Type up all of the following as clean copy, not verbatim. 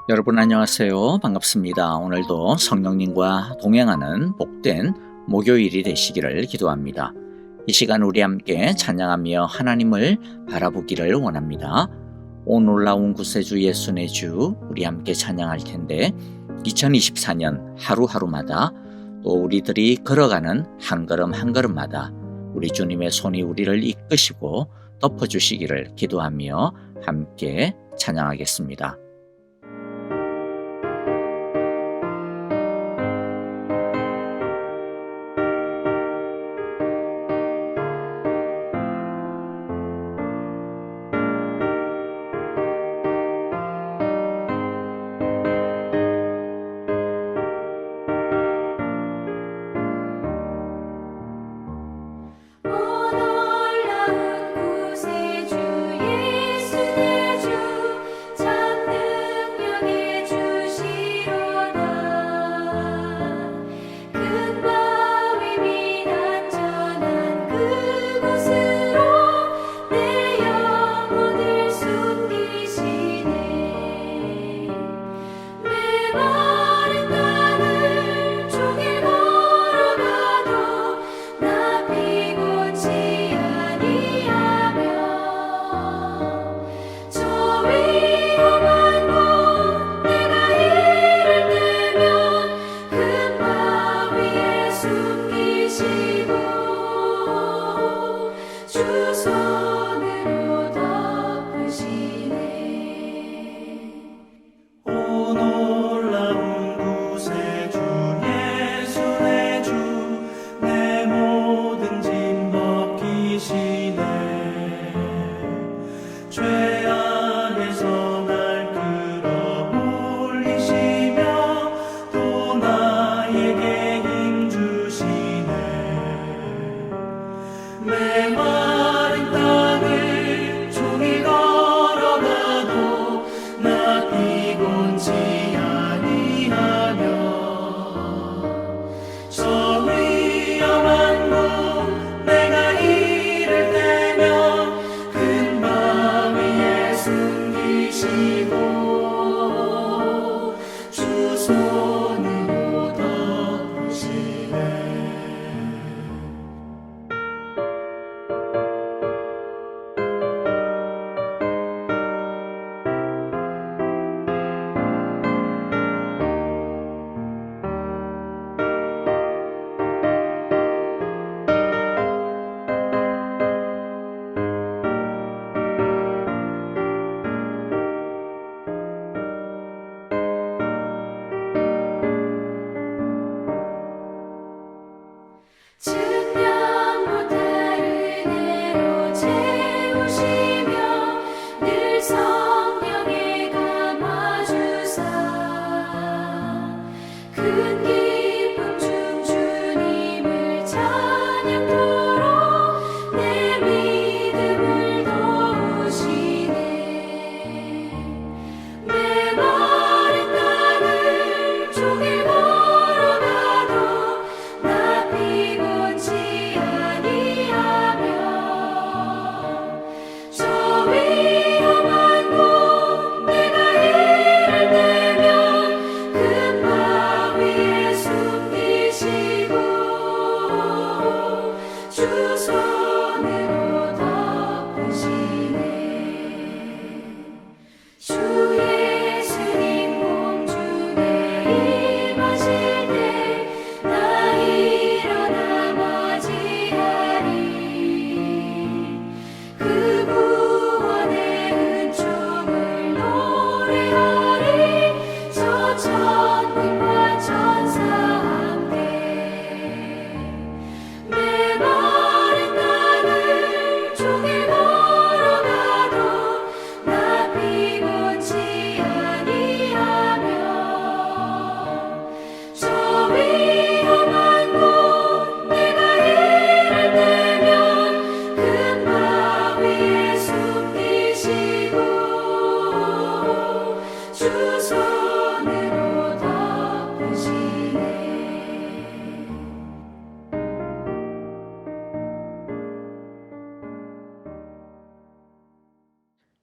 여러분 안녕하세요. 반갑습니다. 오늘도 성령님과 동행하는 복된 목요일이 되시기를 기도합니다. 이 시간 우리 함께 찬양하며 하나님을 바라보기를 원합니다. 오 놀라운 구세주 예수 내 주 우리 함께 찬양할 텐데 2024년 하루하루마다 또 우리들이 걸어가는 한 걸음 한 걸음마다 우리 주님의 손이 우리를 이끄시고 덮어주시기를 기도하며 함께 찬양하겠습니다.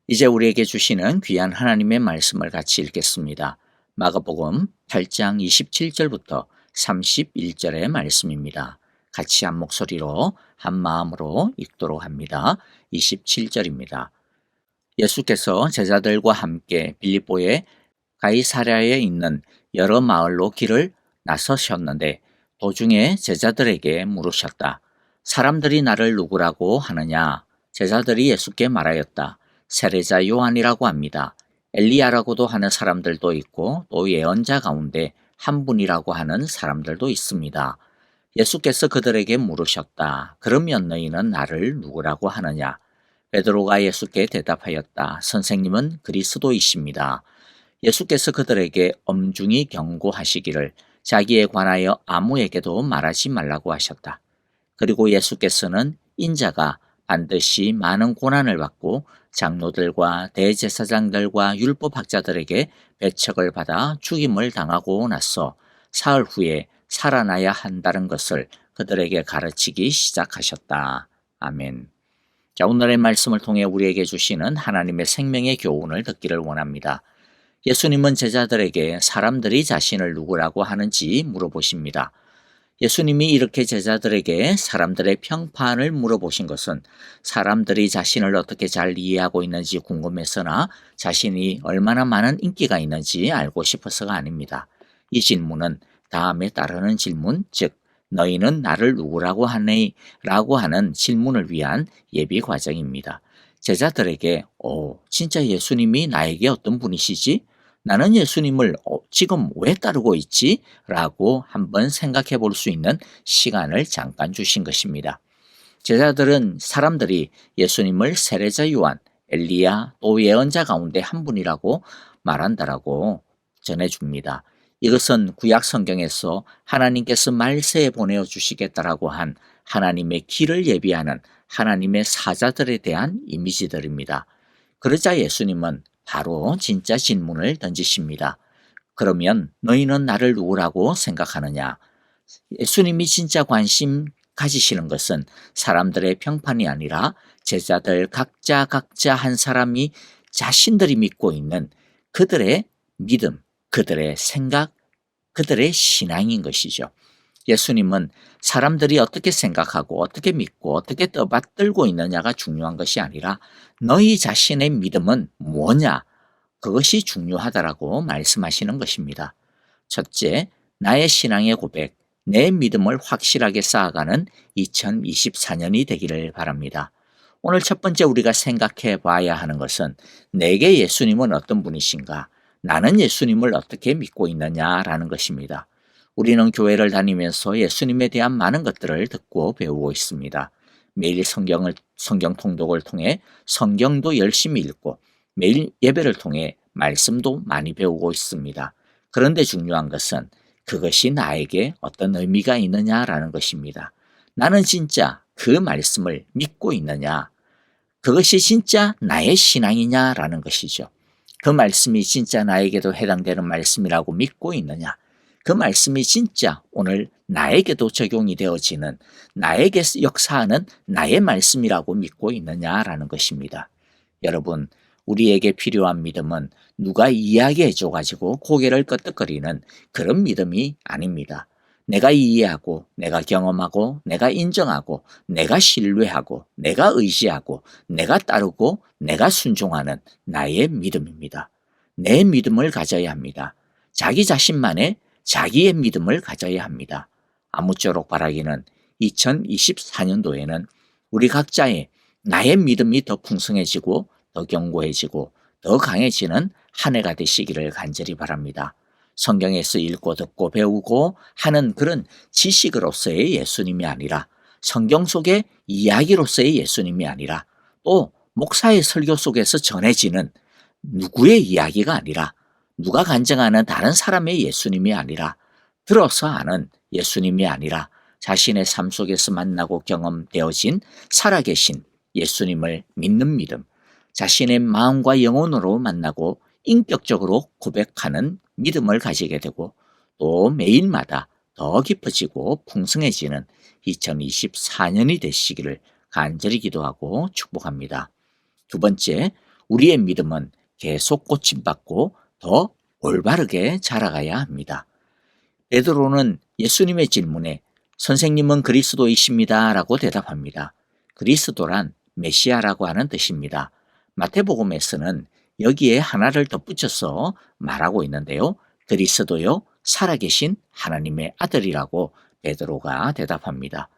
이제 우리에게 주시는 귀한 하나님의 말씀을 같이 읽겠습니다. 마가복음 8장 27절부터 31절의 말씀입니다. 같이 한 목소리로 한 마음으로 읽도록 합니다. 27절입니다. 예수께서 제자들과 함께 빌립보의 가이사랴에 있는 여러 마을로 길을 나서셨는데 도중에 제자들에게 물으셨다. 사람들이 나를 누구라고 하느냐? 제자들이 예수께 말하였다. 세례자 요한이라고 합니다. 엘리야라고도 하는 사람들도 있고 또 예언자 가운데 한 분이라고 하는 사람들도 있습니다. 예수께서 그들에게 물으셨다. 그러면 너희는 나를 누구라고 하느냐? 베드로가 예수께 대답하였다. 선생님은 그리스도이십니다. 예수께서 그들에게 엄중히 경고하시기를 자기에 관하여 아무에게도 말하지 말라고 하셨다. 그리고 예수께서는 인자가 반드시 많은 고난을 받고 장로들과 대제사장들과 율법학자들에게 배척을 받아 죽임을 당하고 나서 사흘 후에 살아나야 한다는 것을 그들에게 가르치기 시작하셨다. 아멘. 자, 오늘의 말씀을 통해 우리에게 주시는 하나님의 생명의 교훈을 듣기를 원합니다. 예수님은 제자들에게 사람들이 자신을 누구라고 하는지 물어보십니다. 예수님이 이렇게 제자들에게 사람들의 평판을 물어보신 것은 사람들이 자신을 어떻게 잘 이해하고 있는지 궁금해서나 자신이 얼마나 많은 인기가 있는지 알고 싶어서가 아닙니다. 이 질문은 다음에 따르는 질문, 즉 너희는 나를 누구라고 하니? 라고 하는 질문을 위한 예비 과정입니다. 제자들에게 진짜 예수님이 나에게 어떤 분이시지? 나는 예수님을 지금 왜 따르고 있지? 라고 한번 생각해 볼 수 있는 시간을 잠깐 주신 것입니다. 제자들은 사람들이 예수님을 세례자 요한, 엘리야, 또 예언자 가운데 한 분이라고 말한다라고 전해줍니다. 이것은 구약 성경에서 하나님께서 말세에 보내어 주시겠다라고 한 하나님의 길을 예비하는 하나님의 사자들에 대한 이미지들입니다. 그러자 예수님은 바로 진짜 질문을 던지십니다. 그러면 너희는 나를 누구라고 생각하느냐? 예수님이 진짜 관심 가지시는 것은 사람들의 평판이 아니라 제자들 각자 한 사람이 자신들이 믿고 있는 그들의 믿음, 그들의 생각, 그들의 신앙인 것이죠. 예수님은 사람들이 어떻게 생각하고 어떻게 믿고 어떻게 떠받들고 있느냐가 중요한 것이 아니라 너희 자신의 믿음은 뭐냐? 그것이 중요하다라고 말씀하시는 것입니다. 첫째, 나의 신앙의 고백, 내 믿음을 확실하게 쌓아가는 2024년이 되기를 바랍니다. 오늘 첫 번째 우리가 생각해 봐야 하는 것은 내게 예수님은 어떤 분이신가? 나는 예수님을 어떻게 믿고 있느냐라는 것입니다. 우리는 교회를 다니면서 예수님에 대한 많은 것들을 듣고 배우고 있습니다. 매일 성경 통독을 통해 성경도 열심히 읽고 매일 예배를 통해 말씀도 많이 배우고 있습니다. 그런데 중요한 것은 그것이 나에게 어떤 의미가 있느냐라는 것입니다. 나는 진짜 그 말씀을 믿고 있느냐? 그것이 진짜 나의 신앙이냐라는 것이죠. 그 말씀이 진짜 나에게도 해당되는 말씀이라고 믿고 있느냐? 그 말씀이 진짜 오늘 나에게도 적용이 되어지는 나에게 역사하는 나의 말씀이라고 믿고 있느냐라는 것입니다. 여러분, 우리에게 필요한 믿음은 누가 이야기해줘 가지고 고개를 끄덕거리는 그런 믿음이 아닙니다. 내가 이해하고 내가 경험하고 내가 인정하고 내가 신뢰하고 내가 의지하고 내가 따르고 내가 순종하는 나의 믿음입니다. 내 믿음을 가져야 합니다. 자기 자신만의 자기의 믿음을 가져야 합니다. 아무쪼록 바라기는 2024년도에는 우리 각자의 나의 믿음이 더 풍성해지고 더 견고해지고 더 강해지는 한 해가 되시기를 간절히 바랍니다. 성경에서 읽고 듣고 배우고 하는 그런 지식으로서의 예수님이 아니라 성경 속의 이야기로서의 예수님이 아니라 또 목사의 설교 속에서 전해지는 누구의 이야기가 아니라 누가 간증하는 다른 사람의 예수님이 아니라 들어서 아는 예수님이 아니라 자신의 삶 속에서 만나고 경험되어진 살아계신 예수님을 믿는 믿음, 자신의 마음과 영혼으로 만나고 인격적으로 고백하는 믿음을 가지게 되고 또 매일마다 더 깊어지고 풍성해지는 2024년이 되시기를 간절히 기도하고 축복합니다. 두 번째, 우리의 믿음은 계속 고침받고 더 올바르게 자라가야 합니다. 베드로는 예수님의 질문에 선생님은 그리스도이십니다 라고 대답합니다. 그리스도란 메시아라고 하는 뜻입니다. 마태복음에서는 여기에 하나를 덧붙여서 말하고 있는데요. 그리스도요, 살아계신 하나님의 아들이라고 베드로가 대답합니다.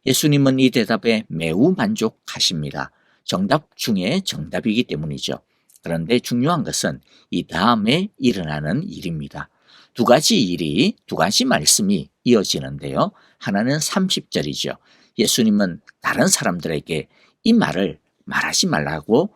예수님은 이 대답에 매우 만족하십니다. 정답 중에 정답이기 때문이죠. 그런데 중요한 것은 이 다음에 일어나는 일입니다. 두 가지 말씀이 이어지는데요. 하나는 30절이죠. 예수님은 다른 사람들에게 이 말을 말하지 말라고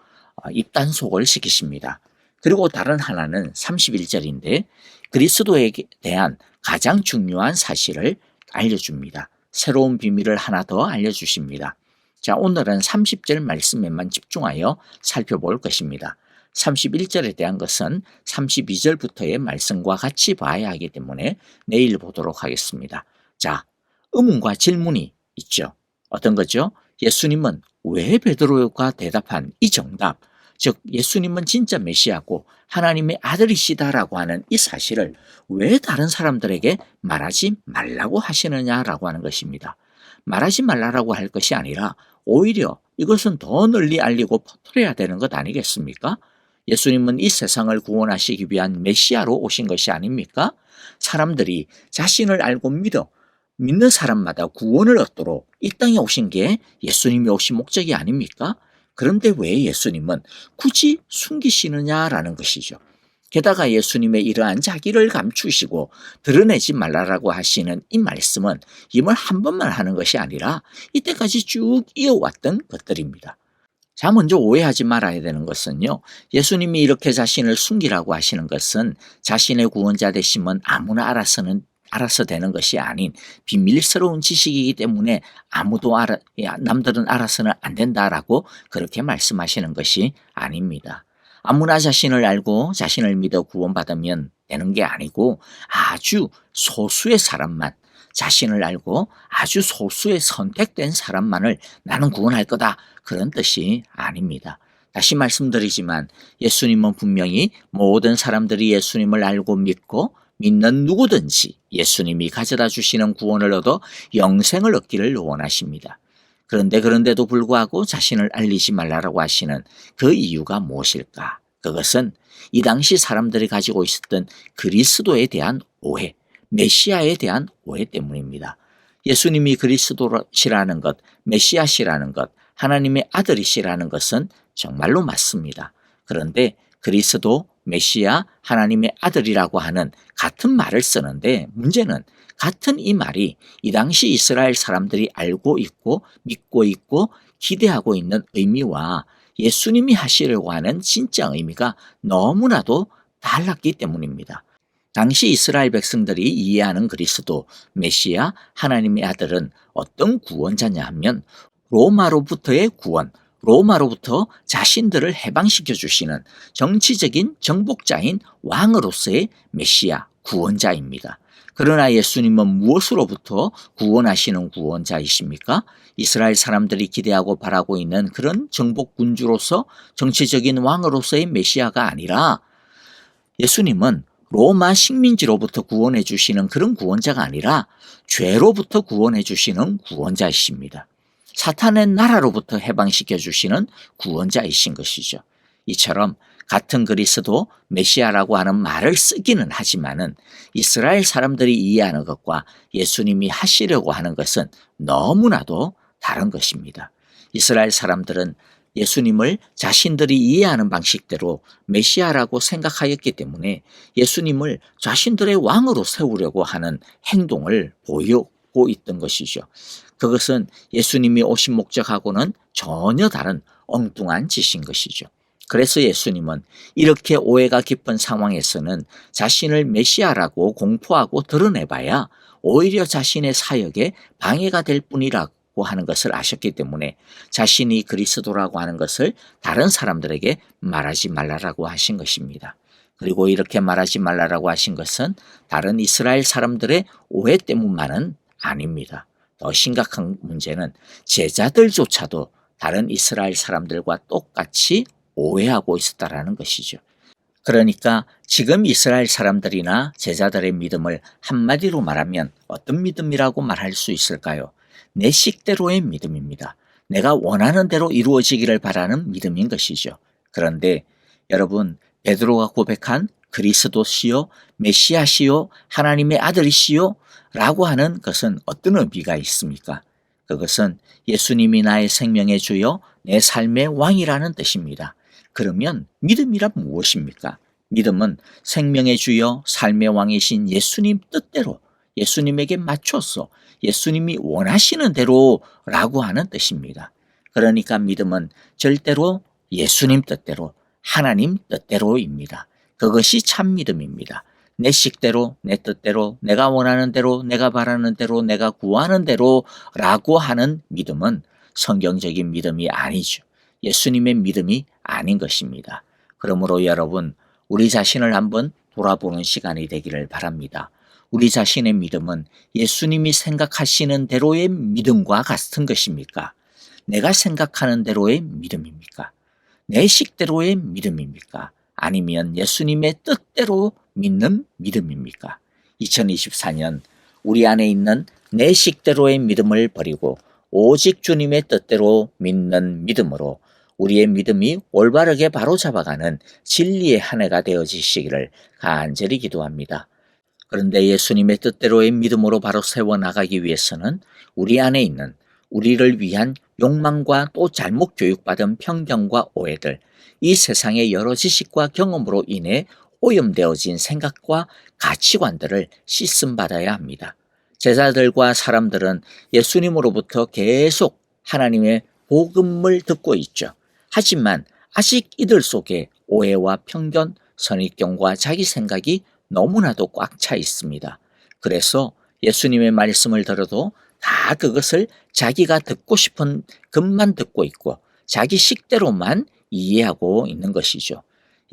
입단속을 시키십니다. 그리고 다른 하나는 31절인데 그리스도에 대한 가장 중요한 사실을 알려줍니다. 새로운 비밀을 하나 더 알려주십니다. 자, 오늘은 30절 말씀에만 집중하여 살펴볼 것입니다. 31절에 대한 것은 32절부터의 말씀과 같이 봐야 하기 때문에 내일 보도록 하겠습니다. 자, 의문과 질문이 있죠. 어떤 거죠? 예수님은 왜 베드로가 대답한 이 정답, 즉 예수님은 진짜 메시아고 하나님의 아들이시다라고 하는 이 사실을 왜 다른 사람들에게 말하지 말라고 하시느냐라고 하는 것입니다. 말하지 말라고 할 것이 아니라 오히려 이것은 더 널리 알리고 퍼뜨려야 되는 것 아니겠습니까? 예수님은 이 세상을 구원하시기 위한 메시아로 오신 것이 아닙니까? 사람들이 자신을 알고 믿는 사람마다 구원을 얻도록 이 땅에 오신 게 예수님이 오신 목적이 아닙니까? 그런데 왜 예수님은 굳이 숨기시느냐라는 것이죠. 게다가 예수님의 이러한 자기를 감추시고 드러내지 말라라고 하시는 이 말씀은 임을 한 번만 하는 것이 아니라 이때까지 쭉 이어왔던 것들입니다. 자, 먼저 오해하지 말아야 되는 것은요. 예수님이 이렇게 자신을 숨기라고 하시는 것은 자신의 구원자 되심은 아무나 알아서 되는 것이 아닌 비밀스러운 지식이기 때문에 남들은 알아서는 안 된다라고 그렇게 말씀하시는 것이 아닙니다. 아무나 자신을 알고 자신을 믿어 구원받으면 되는 게 아니고 아주 소수의 사람만 자신을 알고 아주 소수의 선택된 사람만을 나는 구원할 거다. 그런 뜻이 아닙니다. 다시 말씀드리지만 예수님은 분명히 모든 사람들이 예수님을 알고 믿는 누구든지 예수님이 가져다 주시는 구원을 얻어 영생을 얻기를 원하십니다. 그런데도 불구하고 자신을 알리지 말라고 하시는 그 이유가 무엇일까? 그것은 이 당시 사람들이 가지고 있었던 그리스도에 대한 오해, 메시아에 대한 오해 때문입니다. 예수님이 그리스도시라는 것, 메시아시라는 것, 하나님의 아들이시라는 것은 정말로 맞습니다. 그런데 그리스도, 메시아, 하나님의 아들이라고 하는 같은 말을 쓰는데 문제는 같은 이 말이 이 당시 이스라엘 사람들이 알고 있고 믿고 있고 기대하고 있는 의미와 예수님이 하시려고 하는 진짜 의미가 너무나도 달랐기 때문입니다. 당시 이스라엘 백성들이 이해하는 그리스도, 메시아, 하나님의 아들은 어떤 구원자냐 하면 로마로부터의 구원, 로마로부터 자신들을 해방시켜 주시는 정치적인 정복자인 왕으로서의 메시아, 구원자입니다. 그러나 예수님은 무엇으로부터 구원하시는 구원자이십니까? 이스라엘 사람들이 기대하고 바라고 있는 그런 정복군주로서 정치적인 왕으로서의 메시아가 아니라 예수님은 로마 식민지로부터 구원해 주시는 그런 구원자가 아니라 죄로부터 구원해 주시는 구원자이십니다. 사탄의 나라로부터 해방시켜 주시는 구원자이신 것이죠. 이처럼 같은 그리스도 메시아라고 하는 말을 쓰기는 하지만은 이스라엘 사람들이 이해하는 것과 예수님이 하시려고 하는 것은 너무나도 다른 것입니다. 이스라엘 사람들은 예수님을 자신들이 이해하는 방식대로 메시아라고 생각하였기 때문에 예수님을 자신들의 왕으로 세우려고 하는 행동을 보이고 있던 것이죠. 그것은 예수님이 오신 목적하고는 전혀 다른 엉뚱한 짓인 것이죠. 그래서 예수님은 이렇게 오해가 깊은 상황에서는 자신을 메시아라고 공포하고 드러내봐야 오히려 자신의 사역에 방해가 될 뿐이라고 하는 것을 아셨기 때문에 자신이 그리스도라고 하는 것을 다른 사람들에게 말하지 말라라고 하신 것입니다. 그리고 이렇게 말하지 말라라고 하신 것은 다른 이스라엘 사람들의 오해 때문만은 아닙니다. 더 심각한 문제는 제자들조차도 다른 이스라엘 사람들과 똑같이 오해하고 있었다라는 것이죠. 그러니까 지금 이스라엘 사람들이나 제자들의 믿음을 한마디로 말하면 어떤 믿음이라고 말할 수 있을까요? 내 식대로의 믿음입니다. 내가 원하는 대로 이루어지기를 바라는 믿음인 것이죠. 그런데 여러분, 베드로가 고백한 그리스도시요 메시아시요 하나님의 아들이시요 라고 하는 것은 어떤 의미가 있습니까? 그것은 예수님이 나의 생명의 주요 내 삶의 왕이라는 뜻입니다. 그러면 믿음이란 무엇입니까? 믿음은 생명의 주여 삶의 왕이신 예수님 뜻대로 예수님에게 맞춰서 예수님이 원하시는 대로라고 하는 뜻입니다. 그러니까 믿음은 절대로 예수님 뜻대로 하나님 뜻대로입니다. 그것이 참 믿음입니다. 내 식대로 내 뜻대로 내가 원하는 대로 내가 바라는 대로 내가 구하는 대로라고 하는 믿음은 성경적인 믿음이 아니죠. 예수님의 믿음이 아닌 것입니다. 그러므로 여러분, 우리 자신을 한번 돌아보는 시간이 되기를 바랍니다. 우리 자신의 믿음은 예수님이 생각하시는 대로의 믿음과 같은 것입니까? 내가 생각하는 대로의 믿음입니까? 내 식대로의 믿음입니까? 아니면 예수님의 뜻대로 믿는 믿음입니까? 2024년 우리 안에 있는 내 식대로의 믿음을 버리고 오직 주님의 뜻대로 믿는 믿음으로 우리의 믿음이 올바르게 바로잡아가는 진리의 한 해가 되어지시기를 간절히 기도합니다. 그런데 예수님의 뜻대로의 믿음으로 바로 세워나가기 위해서는 우리 안에 있는 우리를 위한 욕망과 또 잘못 교육받은 편견과 오해들, 이 세상의 여러 지식과 경험으로 인해 오염되어진 생각과 가치관들을 씻음받아야 합니다. 제자들과 사람들은 예수님으로부터 계속 하나님의 복음을 듣고 있죠. 하지만 아직 이들 속에 오해와 편견, 선입견과 자기 생각이 너무나도 꽉 차 있습니다. 그래서 예수님의 말씀을 들어도 다 그것을 자기가 듣고 싶은 것만 듣고 있고 자기 식대로만 이해하고 있는 것이죠.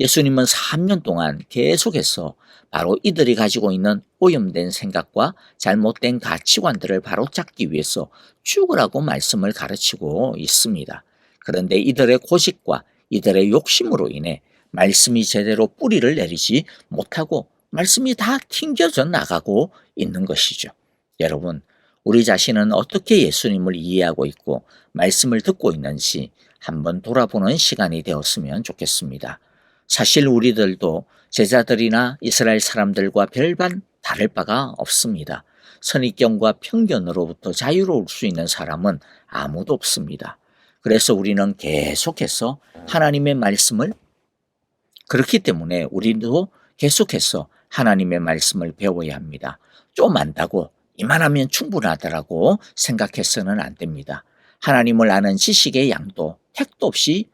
예수님은 3년 동안 계속해서 바로 이들이 가지고 있는 오염된 생각과 잘못된 가치관들을 바로잡기 위해서 죽으라고 말씀을 가르치고 있습니다. 그런데 이들의 고집과 이들의 욕심으로 인해 말씀이 제대로 뿌리를 내리지 못하고 말씀이 다 튕겨져 나가고 있는 것이죠. 여러분, 우리 자신은 어떻게 예수님을 이해하고 있고 말씀을 듣고 있는지 한번 돌아보는 시간이 되었으면 좋겠습니다. 사실 우리들도 제자들이나 이스라엘 사람들과 별반 다를 바가 없습니다. 선입견과 편견으로부터 자유로울 수 있는 사람은 아무도 없습니다. 그래서 우리는 계속해서 하나님의 말씀을 그렇기 때문에 우리도 계속해서 하나님의 말씀을 배워야 합니다. 좀 안다고 이만하면 충분하다라고 생각해서는 안 됩니다. 하나님을 아는 지식의 양도 택도 없이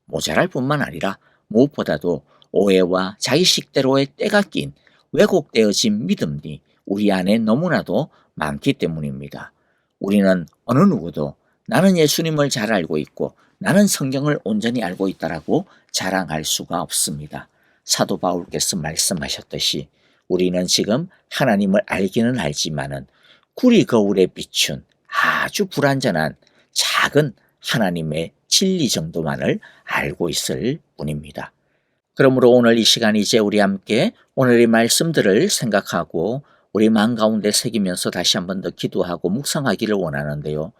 모자랄 뿐만 아니라 무엇보다도 오해와 자기식대로의 때가 낀 왜곡되어진 믿음이 우리 안에 너무나도 많기 때문입니다. 우리는 어느 누구도 나는 예수님을 잘 알고 있고 나는 성경을 온전히 알고 있다라고 자랑할 수가 없습니다. 사도 바울께서 말씀하셨듯이 우리는 지금 하나님을 알기는 알지만은 구리 거울에 비춘 아주 불완전한 작은 하나님의 진리 정도만을 알고 있을 뿐입니다. 그러므로 오늘 이 시간 이제 우리 함께 오늘의 말씀들을 생각하고 우리 마음 가운데 새기면서 다시 한번 더 기도하고 묵상하기를 원하는데요.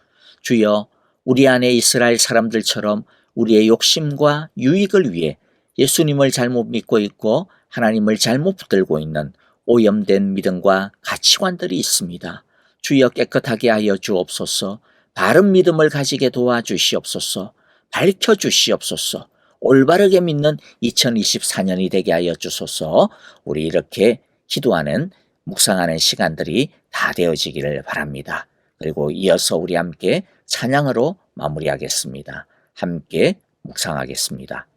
주여, 우리 안에 이스라엘 사람들처럼 우리의 욕심과 유익을 위해 예수님을 잘못 믿고 있고 하나님을 잘못 붙들고 있는 오염된 믿음과 가치관들이 있습니다. 주여, 깨끗하게 하여 주옵소서. 바른 믿음을 가지게 도와주시옵소서. 밝혀주시옵소서. 올바르게 믿는 2024년이 되게 하여 주소서. 우리 이렇게 기도하는 묵상하는 시간들이 다 되어지기를 바랍니다. 그리고 이어서 우리 함께 찬양으로 마무리하겠습니다. 함께 묵상하겠습니다.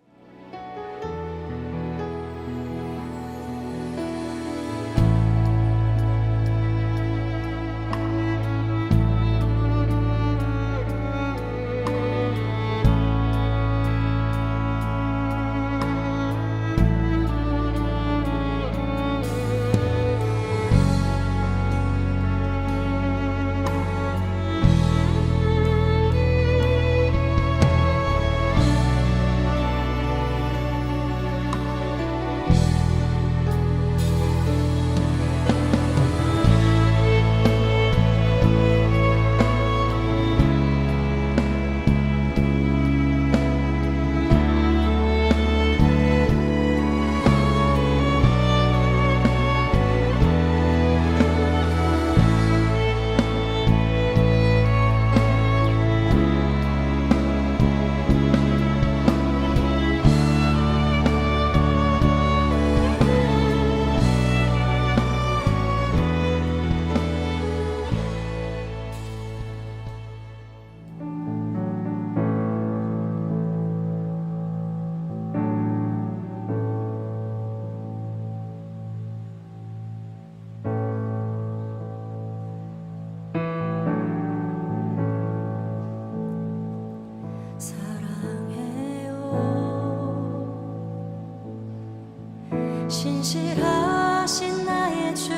신실하신 나의 주,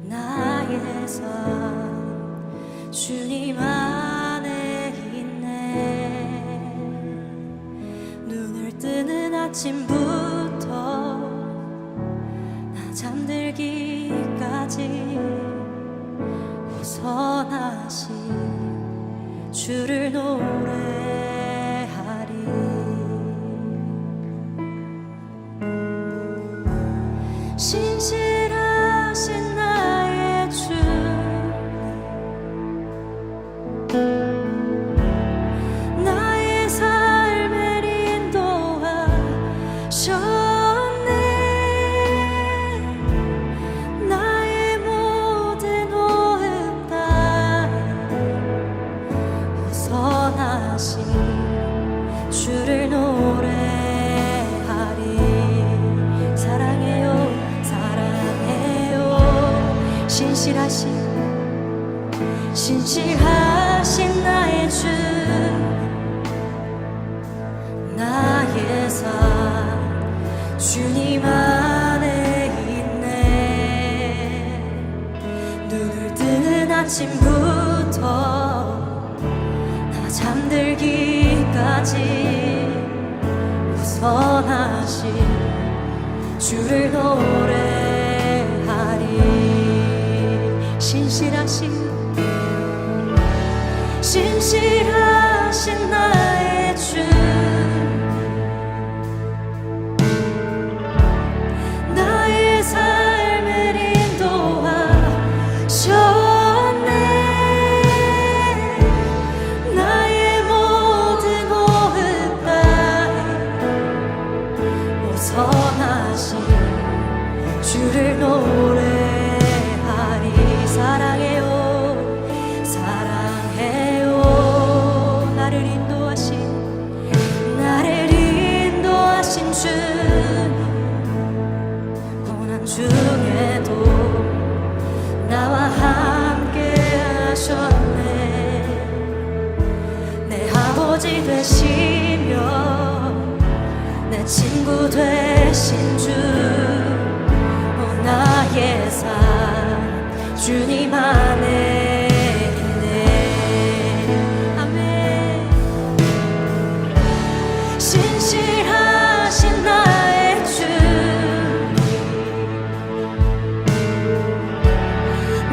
나의 삶 주님 안에 있네. 눈을 뜨는 아침부터 나 잠들기까지 벗어나신 주를 노래하리. 신실하신 나의 주, 나의 삶을 인도하셨네. 나의 모든 호흡 다 벗어나신 주를 노래하리. 사랑해요, 사랑해요. 신실하신 나의 주, 나의 삶 주님 안에 있네. 눈을 뜨는 아침부터 나 잠들기까지 벗어나신 주를 노래하리. 신실하신 나의 주, 나의 삶을 인도하셨네. 나의 모든 호흡 다 벗어나신 주를 노래하리. 사랑해요, 사랑해요. 나를 인도하신 주님, 고난 중에도 나와 함께 하셨네. 내 아버지 되시며 내 친구 되신 주, 나의 삶 주님 안에 있네. 아멘. 신실하신 나의 주,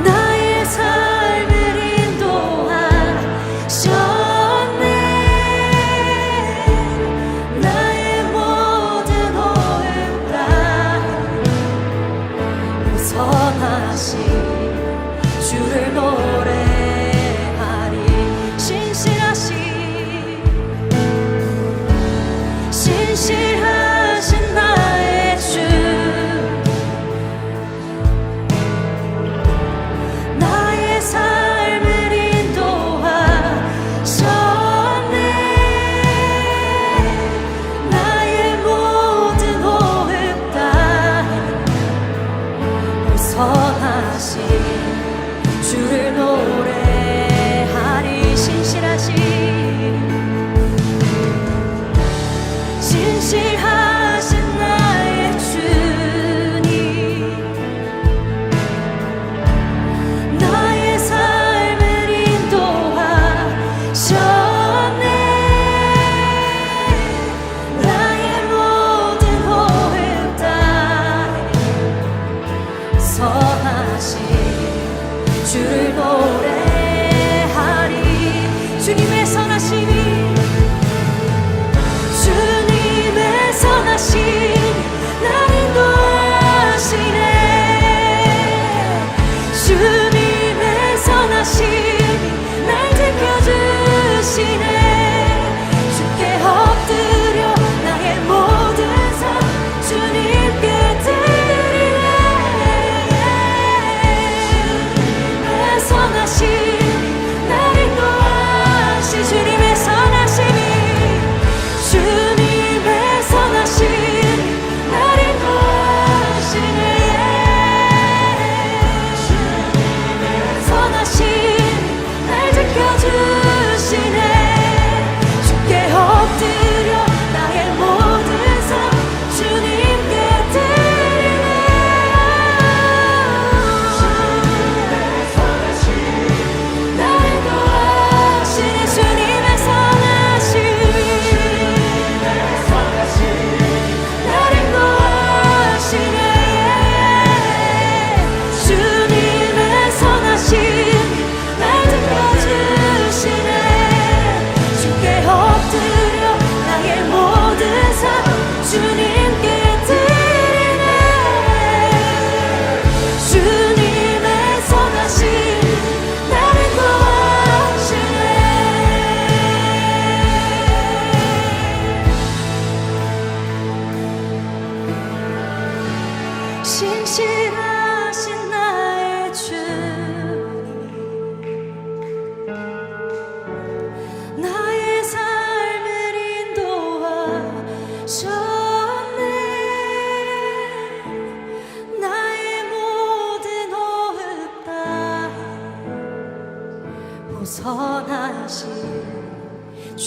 나의 삶을 인도하셨네. 나의 모든 호흡 다 벗어나신 주를 노래하리. 신실하신 나의 주, 나의 삶을 인도하셨네. 나의 모든 호흡 다 벗어나신 주를 노래하리. 신실하신 나의 주님, 나의 삶을 인도하셨네. 나의 모든 호흡 다 선하신 주를 노래하리. 주님의 선하심이, 주님의 선하심이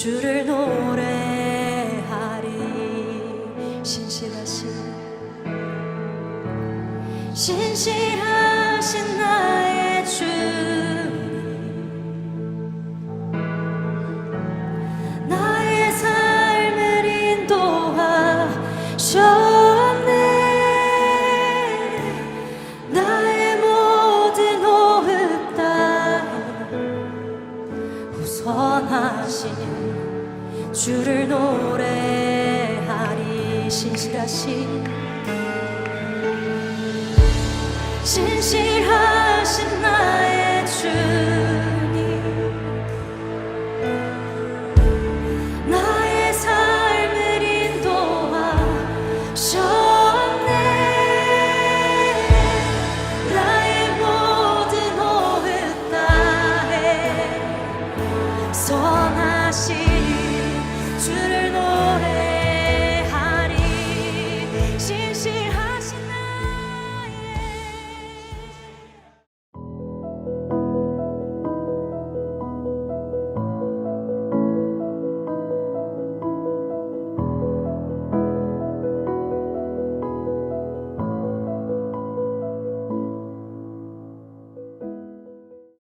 주를 노래하리. 신실하신 나의 주님, 나의 삶을 인도하셨네. 나의 모든 호흡 따라 후선하신 주를 노래하리. 신실하신 나의 주님, 나의 삶을 인도하셨네. 나의 모든 호흡 다해 선하신